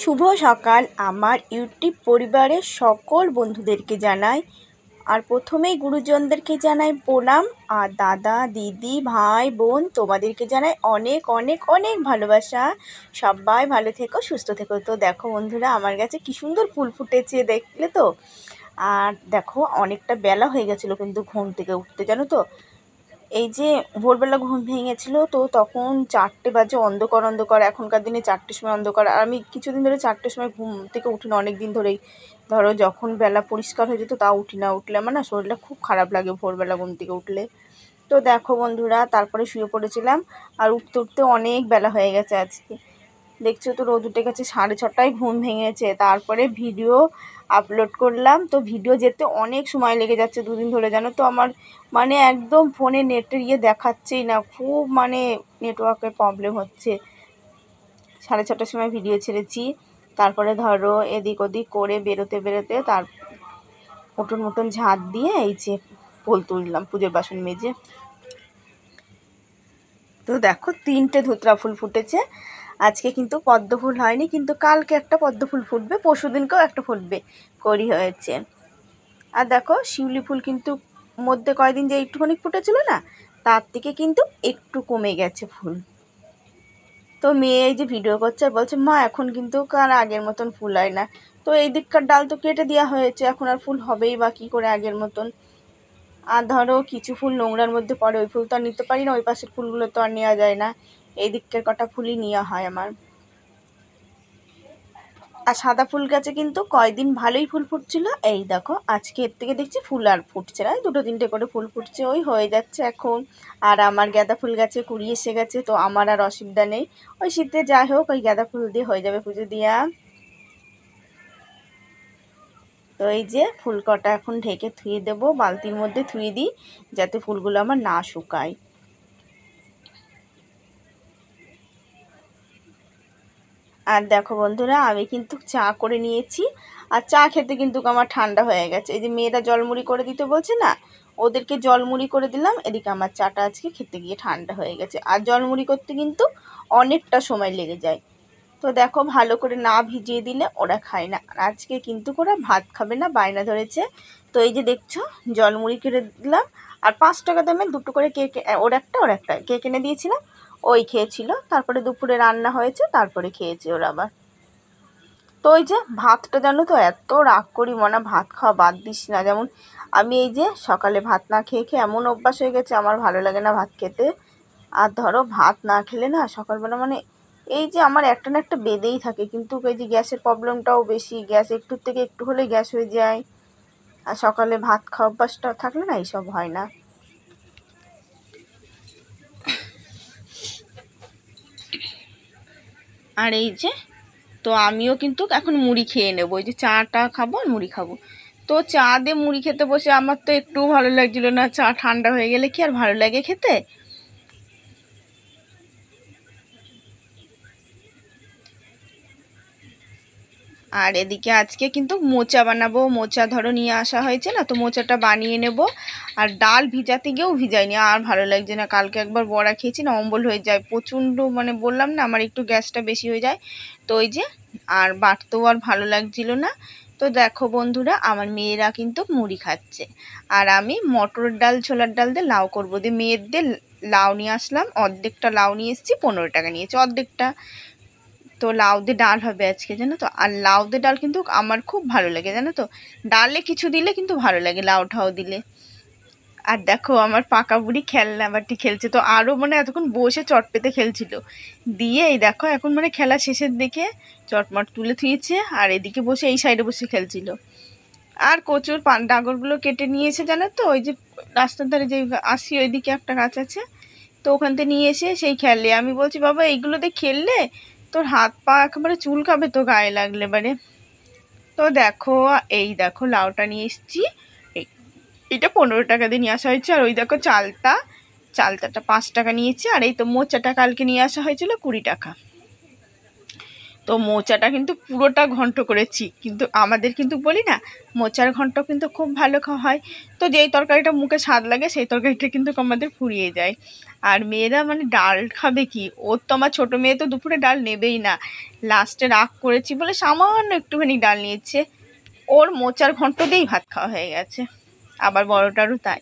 শুভ সকাল আমার ইউটিউব পরিবারের সকল বন্ধুদেরকে জানাই। আর প্রথমেই গুরুজনদেরকে জানাই প্রণাম। আর দাদা দিদি ভাই বোন তোমাদেরকে জানাই অনেক অনেক অনেক ভালোবাসা। সবাই ভালো থেকো, সুস্থ থেকো। তো দেখো বন্ধুরা, আমার কাছে কি সুন্দর ফুল ফুটেছে, দেখলে তো। আর দেখো অনেকটা বেলা হয়ে গেছিলো কিন্তু ঘুম থেকে উঠতে, জানো তো। এই যে ভোরবেলা ঘুম ভেঙেছিল, তো তখন 4টে বাজে, অন্ধকার অন্ধকার। এখনকার দিনে 4টের সময় অন্ধকার। আর আমি কিছুদিন ধরে 4টের সময় ঘুম থেকে উঠি না, অনেক দিন ধরেই। ধরো যখন বেলা পরিষ্কার হয়ে যেত তাও উঠি না। উঠলে আমার না শরীরটা খুব খারাপ লাগে ভোরবেলা ঘুম থেকে উঠলে। তো দেখো বন্ধুরা, তারপরে শুয়ে পড়েছিলাম। আর উঠতে উঠতে অনেক বেলা হয়ে গেছে আজকে। দেখছো তো রোদ উঠে গেছে, 6:30টায় ঘুম ভেঙেছে। তারপরে ভিডিও আপলোড করলাম। তো ভিডিও যেতে অনেক সময় লেগে যাচ্ছে দুদিন ধরে, জানো তো। আমার মানে একদম ফোনে নেটের দেখাচ্ছেই না, খুব মানে নেটওয়ার্কের প্রবলেম হচ্ছে। 6:30টার সময় ভিডিও ছেড়েছি। তারপরে ধরো এদিক ওদিক করে বেরোতে বেরোতে তার উঠোন মুটন ঝাঁট দিয়ে এই যে ফুল তুললাম, পুজোর বাসন মেজে। তো দেখো 3টে ধুতরা ফুল ফুটেছে। আজকে কিন্তু পদ্ম ফুল হয়নি, কিন্তু কালকে একটা পদ্ম ফুল ফুটবে, পরশুদিনকেও একটা ফুটবে, করি হয়েছে। আর দেখো শিউলি ফুল কিন্তু মধ্যে কয়দিন যে একটুখানি ফুটেছিল না, তার থেকে কিন্তু একটু কমে গেছে ফুল। তো মেয়ে এই যে ভিডিও করছে আর বলছে, মা এখন কিন্তু আর আগের মতন ফুল হয় না। তো এই দিককার ডাল তো কেটে দেওয়া হয়েছে, এখন আর ফুল হবেই বা কী করে আগের মতন। আর ধরো কিছু ফুল নোংরার মধ্যে পড়ে, ওই ফুল তো আর নিতে পারি না, ওই পাশের ফুলগুলো তো আর নেওয়া যায় না। এই দিককার কটা ফুলই নেওয়া হয় আমার। আর সাদা ফুল গাছে কিন্তু কয়দিন ভালোই ফুল ফুটছিল। এই দেখো আজকে এর থেকে দেখছি ফুল আর ফুটছে না, 2-3টে করে ফুল ফুটছে, ওই হয়ে যাচ্ছে এখন। আর আমার গাঁদা ফুল গাছে কুড়ি এসে গেছে, তো আমার আর অসুবিধা নেই। ওই শীতে যাই হোক, ওই গাঁদা ফুল দিয়ে হয়ে যাবে পুজো দিয়া। তো এই যে ফুল কটা এখন ঢেকে ধুয়ে দেবো, বালতির মধ্যে ধুয়ে দিই যাতে ফুলগুলো আমার না শুকায়। আর দেখো বন্ধুরা, আমি কিন্তু চা করে নিয়েছি। আর চা খেতে কিন্তু আমার ঠান্ডা হয়ে গেছে। এই যে মেয়েরা জলমুড়ি করে দিতে বলছে না, ওদেরকে জলমুড়ি করে দিলাম। এদিকে আমার চাটা আজকে খেতে গিয়ে ঠান্ডা হয়ে গেছে। আর জলমুড়ি করতে কিন্তু অনেকটা সময় লেগে যায়। তো দেখো ভালো করে না ভিজিয়ে দিলে ওরা খায় না। আর আজকে কিন্তু ওরা ভাত খাবে না, বায়না ধরেছে। তো এই যে দেখছো জলমুড়ি করে দিলাম। আর 5 টাকা দামের 2টো করে কেক, ওর একটা কেক এনে দিয়েছিলাম, ওই খেয়েছিল। তারপরে দুপুরে রান্না হয়েছে, তারপরে খেয়েছে ওরা আবার। তো ওই যে ভাতটা, জানো তো, এত রাগ করি মনে ভাত খাওয়া বাদ দিস না। যেমন আমি এই যে সকালে ভাত না খেয়ে খেয়ে এমন অভ্যাস হয়ে গেছে, আমার ভালো লাগে না ভাত খেতে। আর ধরো ভাত না খেলে না সকালবেলা মানে এই যে আমার একটা না একটা বেঁধেই থাকে। কিন্তু এই যে গ্যাসের প্রবলেমটাও বেশি, গ্যাস একটুর থেকে একটু হলে গ্যাস হয়ে যায়। আর সকালে ভাত খাওয়া অভ্যাসটা থাকলে না এইসব হয় না। আর এই যে তো আমিও কিন্তু এখন মুড়ি খেয়ে নেবো, ওই যে চাটা খাবো আর মুড়ি খাবো। তো চা দিয়ে মুড়ি খেতে বসে আমার তো একটুও ভালো লাগছিল না। চা ঠান্ডা হয়ে গেলে কি আর ভালো লাগে খেতে। আর এদিকে আজকে কিন্তু মোচা বানাবো। মোচা ধরো নিয়ে আসা হয়েছে না, তো মোচাটা বানিয়ে নেব। আর ডাল ভিজাতে গিয়েও ভিজাইনি, আর ভালো লাগছে না। কালকে একবার বড়া খেয়েছি না, অম্বল হয়ে যায় প্রচণ্ড, মানে বললাম না আমার একটু গ্যাসটা বেশি হয়ে যায়। তো ওই যে আর বাটতেও আর ভালো লাগছিল না। তো দেখো বন্ধুরা, আমার মেয়েরা কিন্তু মুড়ি খাচ্ছে। আর আমি মটরের ডাল ছোলার ডাল দিয়ে লাউ করবো। দিয়ে মেয়েদের লাউ নিয়ে আসলাম, অর্ধেকটা লাউ নিয়ে এসেছি, 15 টাকা নিয়েছি অর্ধেকটা। তো লাউ দিয়ে ডাল হবে আজকে, জানো তো। আর লাউ দিয়ে ডাল কিন্তু আমার খুব ভালো লাগে, জানো তো। ডালে কিছু দিলে কিন্তু ভালো লাগে, লাউ ঠাউ দিলে। আর দেখো আমার পাকা বুড়ি খেলনা বাটি খেলছে। তো আরও মানে এতক্ষণ বসে চট পেতে খেলছিল। দিয়ে এই দেখো এখন মানে খেলা শেষের দিকে চটমট তুলে থুয়েছে, আর এদিকে বসে এই সাইডে বসে খেলছিল। আর কচুর ডাগরগুলো কেটে নিয়েছে, জানো তো। ওই যে রাস্তার ধারে যে আসি ওইদিকে একটা গাছ আছে, তো ওখান থেকে নিয়ে এসে সেই খেললে। আমি বলছি, বাবা এইগুলো দিয়ে খেললে তোর হাত পা একেবারে চুলকাবে তো গায়ে লাগলে বারে। তো দেখো এই দেখো লাউটা নিয়ে এসেছি, এটা 15 টাকা দিয়ে নিয়ে আসা হয়েছে। আর ওই দেখো চালতাটা 5 টাকা নিয়েছে। আর এই তো মোচাটা কালকে নিয়ে আসা হয়েছিল 20 টাকা। তো তো মোচাটা কিন্তু পুরোটা ঘন্ট করেছি, কিন্তু আমাদের কিন্তু বলি না মোচার ঘন্ট কিন্তু খুব ভালো হয়। তো যেই তরকারিটা মুখে স্বাদ লাগে সেই তরকারিটা কিন্তু আমাদের ফুরিয়ে যায়। আর মেয়েরা মানে ডাল খাবে কি, ওর তো আমার ছোটো মেয়ে তো দুপুরে ডাল নেবেই না, লাস্টে রাগ করেছি বলে সামান্য একটুখানি ডাল নিয়েছে, ওর মোচার ঘন্ট দিয়েই ভাত খাওয়া হয়ে গেছে। আবার বড়টারও তাই,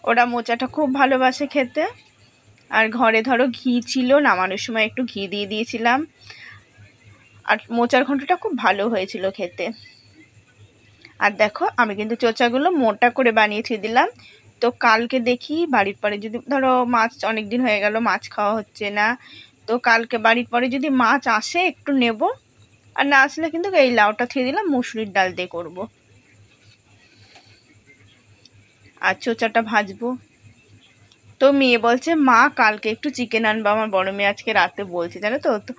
ওরা মোচাটা খুব ভালোবাসে খেতে। আর ঘরে ধরো ঘি ছিল, নামানোর সময় একটু ঘি দিয়ে দিয়েছিলাম, আর মোচার ঘন্টটা খুব ভালো হয়েছিল খেতে। আর দেখো আমি কিন্তু চোচাগুলো মোটা করে বানিয়ে দিলাম। তো কালকে দেখি বাড়ির পরে যদি ধরো মাছ, অনেক দিন হয়ে গেল মাছ খাওয়া হচ্ছে না, তো কালকে বাড়ির পরে যদি মাছ আসে একটু নেব, আর না আসলে কিন্তু এই লাউটা থিয়ে দিলাম মুসুরির ডাল দিয়ে করবো, আর চোচাটা ভাজবো। তো মেয়ে বলছে মা কালকে একটু চিকেন আনবো, আমার বড় মেয়ে আজকে রাতে বলছে, জানো তো। তো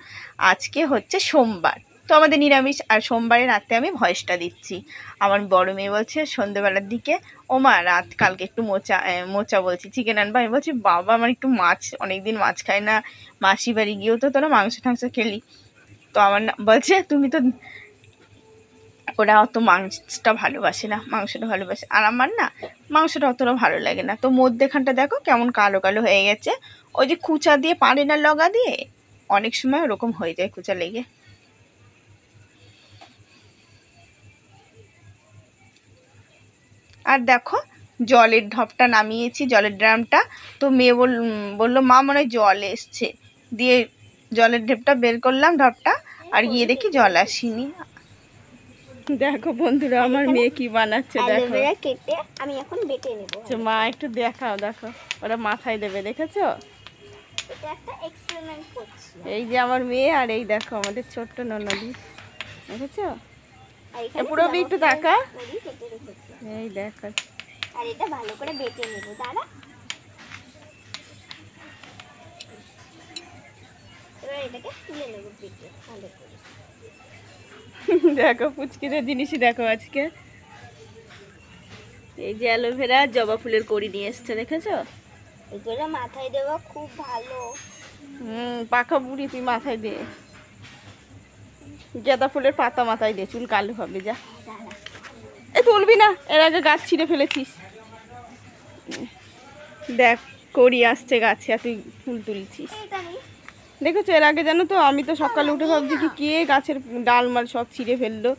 আজকে হচ্ছে সোমবার, তো আমাদের নিরামিষ, আর সোমবারে রাতে আমি ভয়েসটা দিচ্ছি। আমার বড় মেয়ে বলছে সন্ধ্যেবেলার দিকে, ও মা রাত কালকে একটু মোচা বলছি চিকেন আনবো। আমি বলছি বাবা আমার একটু মাছ, অনেকদিন মাছ খাই না, মাসি বাড়ি গিয়েও তো তোরা মাংস টাংস খেলি। তো আমার বলছে তুমি তো, ওরা অত মাংসটা ভালোবাসে না, মাংসটা ভালোবাসে, আর আমার না মাংসটা অতটা ভালো লাগে না। তো মধ্যেখানটা দেখো কেমন কালো কালো হয়ে গেছে, ওই যে কুচা দিয়ে পারে না লগা দিয়ে, অনেক সময় ওরকম হয়ে যায় কুচা লেগে। আর দেখো জলের ঢপটা নামিয়েছি, জলের ড্রামটা। তো মেয়ে বললো মা মনে হয় জল এসছে, দিয়ে জলের ঢেপটা বের করলাম ঢপটা, আর গিয়ে দেখি জল আসেনি। দেখো বন্ধুরা আমার মেয়ে কি বানাচ্ছে, দেখো কেটে আমি এখন বেটে নেব। মা একটু দেখাও, দেখো ওরা মাথায় দেবে, দেখেছো? এটা একটা এক্সপেরিমেন্ট করছি। এই যে আমার মেয়ে, আর এই দেখো আমাদের ছোট্ট ননদি, দেখেছো? পুরো একটু দেখা, এই দেখো। আর এটা ভালো করে বেটে নেব, দাঁড়া। এবার এটাকে তুলে নেব বেটে ভালো করে। দেখো পুচকিদের জিনিসই দেখো আজকে, এই যে অ্যালোভেরা জবা ফুলের কড়ি নিয়ে এসছে, দেখেছো? এগুলো মাথায় দেওয়া খুব ভালো। পাখা বুড়ি তুই মাথায় দে, গাঁদা ফুলের পাতা মাথায় দে, চুল কালো হবে। যা এ তুলবি না, এর আগে গাছ ছিঁড়ে ফেলেছিস। দেখ কড়ি আসছে গাছে, আর তুই ফুল তুলছিস, দেখেছো? এর আগে জানো তো আমি তো সকালে উঠে ভাবছি কি কে গাছের ডাল মাল সব ছিঁড়ে ফেললো,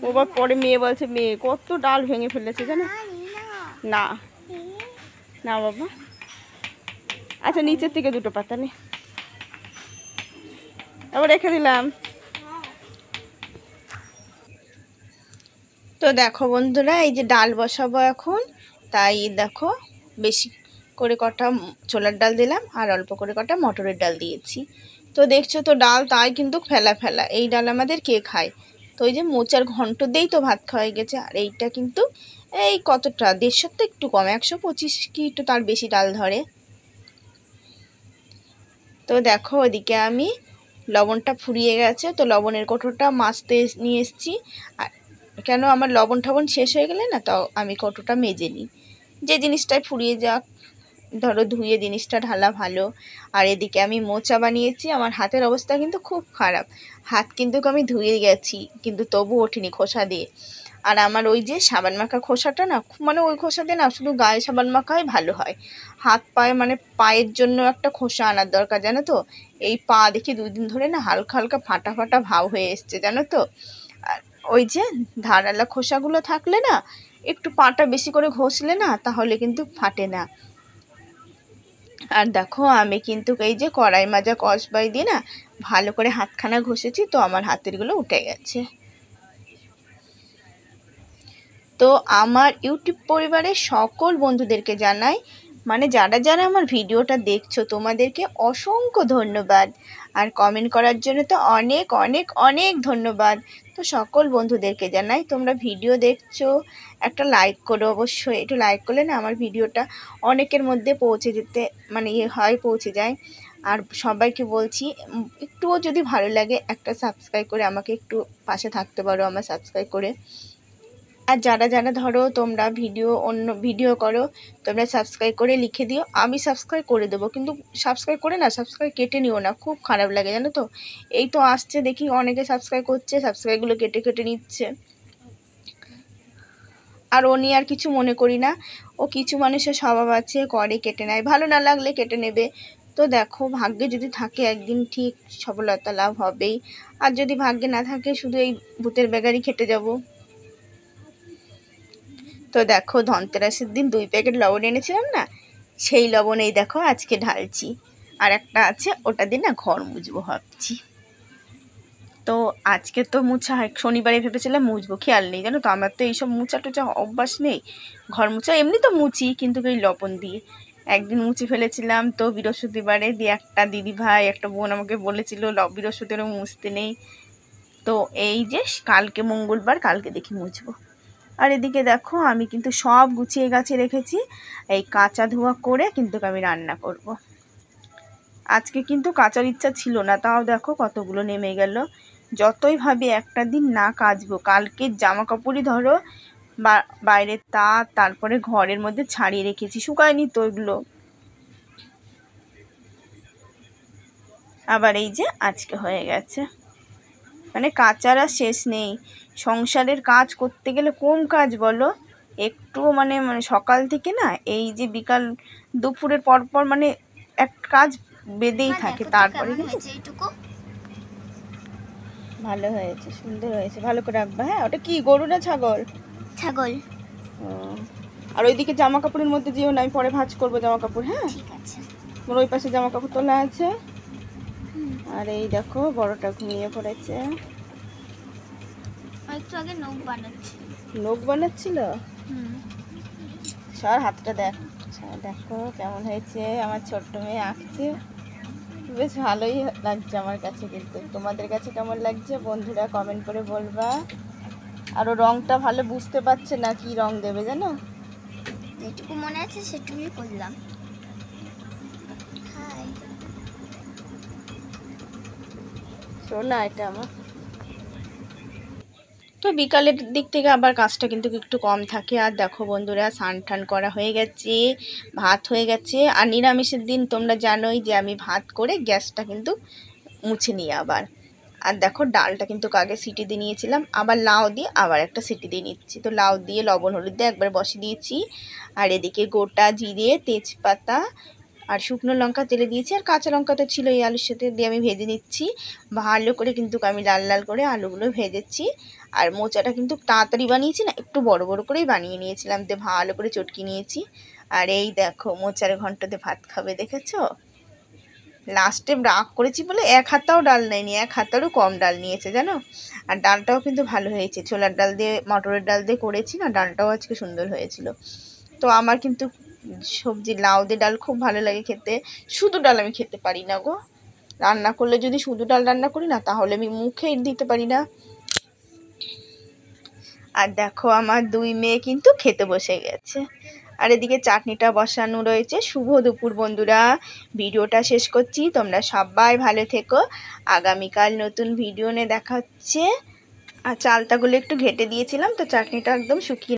ওবার পরে মেয়ে বলছে মেয়ে কত ডাল ভেঙে ফেলেছে জানো। না না বাবা, আচ্ছা নিচের থেকে দুটো পাতা নে, আবার রেখে দিলাম। তো দেখো বন্ধুরা এই যে ডাল বসাবো এখন, তাই দেখো বেশি করে কটা ছোলার ডাল দিলাম, আর অল্প করে কটা মটরের ডাল দিয়েছি। তো দেখছো তো ডাল তাই কিন্তু ফেলা ফেলা, এই ডাল আমাদের কে খায়? তো ওই যে মোচার ঘন্ট দিয়েই তো ভাত খাওয়া গেছে। আর এইটা কিন্তু এই কতটা 150 তো একটু কম, 125 কি একটু তার বেশি ডাল ধরে। তো দেখো ওদিকে আমি লবণটা ফুরিয়ে গেছে, তো লবণের কৌটোটা মাজতে নিয়ে এসেছি। আর কেন আমার লবণ টবণ শেষ হয়ে গেলে না, তাও আমি কৌটোটা মেজে নিই, যে জিনিসটাই ফুরিয়ে যাক, ধরো ধুয়ে জিনিসটা ঢালা ভালো। আর এদিকে আমি মোচা বানিয়েছি, আমার হাতের অবস্থা কিন্তু খুব খারাপ, হাত কিন্তু আমি ধুয়ে গেছি কিন্তু তবু ওঠেনি খোসা দিয়ে। আর আমার ওই যে সাবান মাখা খোসাটা না, মানে ওই খোসা দিয়ে না শুধু গায়ে সাবান মাখাই ভালো হয়, হাত পায়ে মানে পায়ের জন্য একটা খোসা আনার দরকার, জানো তো। এই পা দেখি 2 দিন ধরে না হালকা হালকা ফাটা ফাটা ভাব হয়ে এসছে, জানো তো। আর ওই যে ধারালা খোসাগুলো থাকলে না, একটু পাটা বেশি করে ঘষলে না, তাহলে কিন্তু ফাটে না। আর দেখো আমি কিন্তু এই যে কড়াই মাজা কসবাই দিয়ে না ভালো করে হাতখানা ঘষেছি, তো আমার হাতেরগুলো উঠে গেছে। তো আমার ইউটিউব পরিবারের সকল বন্ধুদেরকে জানাই, মানে যারা যারা আমার ভিডিওটা দেখছো তোমাদেরকে অসংখ্য ধন্যবাদ, আর কমেন্ট করার জন্য তো অনেক অনেক অনেক ধন্যবাদ। তো সকল বন্ধুদেরকে জানাই তোমরা ভিডিও দেখছো একটা লাইক করো, অবশ্যই একটু লাইক করলে না আমার ভিডিওটা অনেকের মধ্যে পৌঁছে যেতে মানে পৌঁছে যায়। আর সবাইকে বলছি একটুও যদি ভালো লাগে একটা সাবস্ক্রাইব করে আমাকে একটু পাশে থাকতে পারো, আমার সাবস্ক্রাইব করে। আর যারা যারা ধরো তোমরা অন্য ভিডিও করো, তোমরা সাবস্ক্রাইব করে লিখে দিও, আমি সাবস্ক্রাইব করে দেবো, কিন্তু সাবস্ক্রাইব করে না সাবস্ক্রাইব কেটে নিও না, খুব খারাপ লাগে জানো তো। এই তো আসছে দেখি অনেকে সাবস্ক্রাইব করছে, সাবস্ক্রাইবগুলো কেটে কেটে নিচ্ছে। আর ও নিয়ে আর কিছু মনে করি না, ও কিছু মানুষের স্বভাব আছে করে কেটে নেয়, ভালো না লাগলে কেটে নেবে। তো দেখো ভাগ্যে যদি থাকে একদিন ঠিক সফলতা লাভ হবেই, আর যদি ভাগ্যে না থাকে শুধু এই ভূতের বেগারই খেটে যাব। তো দেখো ধনতেরাসের দিন 2 প্যাকেট লবণ এনেছিলাম না, সেই লবণেই দেখো আজকে ঢালছি। আর একটা আছে, ওটা দিয়ে না ঘর মুছবো ভাবছি। তো আজকে তো মুছা শনিবারে ভেবেছিলাম মুছবো, খেয়াল নেই জানো তো, আমার তো এইসব মুছা টুচা অভ্যাস নেই। ঘর মুছা এমনি তো মুছি, কিন্তু এই লবণ দিয়ে একদিন মুছে ফেলেছিলাম। তো বৃহস্পতিবারে দিয়ে একটা দিদি ভাই একটা বোন আমাকে বলেছিল বৃহস্পতিবারে মুছতে নেই। তো এই যে কালকে মঙ্গলবার, কালকে দেখি মুছবো। আর এদিকে দেখো আমি কিন্তু সব গুছিয়ে গাছিয়ে রেখেছি, এই কাঁচা ধোয়া করে কিন্তু আমি রান্না করব। আজকে কিন্তু কাচার ইচ্ছা ছিল না, তাও দেখো কতগুলো নেমে গেল। যতই ভাবি একটা দিন না কাচবো, কালকে জামা কাপড়ই ধরো বাইরের তারপরে ঘরের মধ্যে ছাড়িয়ে রেখেছি, শুকায়নি তো এগুলো। আবার এই যে আজকে হয়ে গেছে, মানে কাচার আর শেষ নেই। সংসারের কাজ করতে গেলে কম কাজ বলো, একটু মানে সকাল থেকে না এই যে বিকাল দুপুরের পরপর মানে এক কাজ বেঁধেই থাকে। তারপরে ভালো হয়েছে, সুন্দর হয়েছে, ভালো করে রাখবা। হ্যাঁ, ওটা কি গরু না ছাগল? ছাগল। আর ওইদিকে জামা কাপড়ের মধ্যে যেও না, আমি পরে ভাঁজ করবো জামা কাপড়। হ্যাঁ ঠিক আছে। তোমার ওই পাশে জামা কাপড় তোলা আছে। আর এই দেখো বড়টা ঘুমিয়ে পড়েছে। একটু আগে নখ বানাচ্ছিল। সর হাতটা দেখ, দেখো কেমন হয়েছে, আমার ছোট্ট মেয়ে আঁকছে, বেশ ভালোই লাগছে আমার কাছে। কিন্তু তোমাদের কাছে কেমন লাগছে বন্ধুরা কমেন্ট করে বলবা। আরও রংটা ভালো বুঝতে পারছে না, কি রং দেবে জানো? যেটুকু মনে আছে সেটুকুই করলাম। শোনা এটা আমার। তো বিকালের দিক থেকে আবার কাজটা কিন্তু একটু কম থাকে। আর দেখো বন্ধুরা স্নান টান করা হয়ে গেছে, ভাত হয়ে গেছে। আর নিরামিষের দিন তোমরা জানোই যে আমি ভাত করে গ্যাসটা কিন্তু মুছে নিই আবার। আর দেখো ডালটা কিন্তু আগে সিটি দিয়ে নিয়েছিলাম, আবার লাউ দিয়ে আবার একটা সিটি দিয়ে নিচ্ছি। তো লাউ দিয়ে লবণ হলুদ দিয়ে একবার বসিয়ে দিয়েছি। আর এদিকে গোটা জিরে, তেজপাতা আর শুকনো লঙ্কা তেলে দিয়েছি, আর কাঁচা লঙ্কা তো ছিল এই আলুর সাথে দিয়ে আমি ভেজে নিচ্ছি ভালো করে। কিন্তু আমি লাল লাল করে আলুগুলো ভেজেছি। আর মোচাটা কিন্তু তাড়াতাড়ি বানিয়েছি না, একটু বড় বড় করেই বানিয়ে নিয়েছিলাম, দিয়ে ভালো করে চটকে নিয়েছি। আর এই দেখো মোচার ঘন্টতে ভাত খাবে, দেখেছো? লাস্টে রাগ করেছি বলে 1 হাতাও ডাল নেয়নি, 1 হাতারও কম ডাল নিয়েছে জানো। আর ডালটাও কিন্তু ভালো হয়েছে, ছোলার ডাল দিয়ে মটরের ডাল দিয়ে করেছি না, ডালটাও আজকে সুন্দর হয়েছিল। তো আমার কিন্তু সবজি লাউ দিয়ে ডাল খুব ভালো লাগে খেতে। শুধু ডাল আমি খেতে পারি না গো, রান্না করলে যদি শুধু ডাল রান্না করি না তাহলে আমি মুখে দিতে পারি না। আর দেখো আমার 2 মেয়ে কিন্তু খেতে বসে গেছে। আর এদিকে চাটনিটা বসানো রয়েছে। শুভ দুপুর বন্ধুরা, ভিডিওটা শেষ করছি, তোমরা সবাই ভালো থেকো। আগামীকাল নতুন ভিডিও নিয়ে দেখা হচ্ছে। আর চালতাগুলো একটু ঘেটে দিয়েছিলাম, তো চাটনিটা একদম শুকিয়ে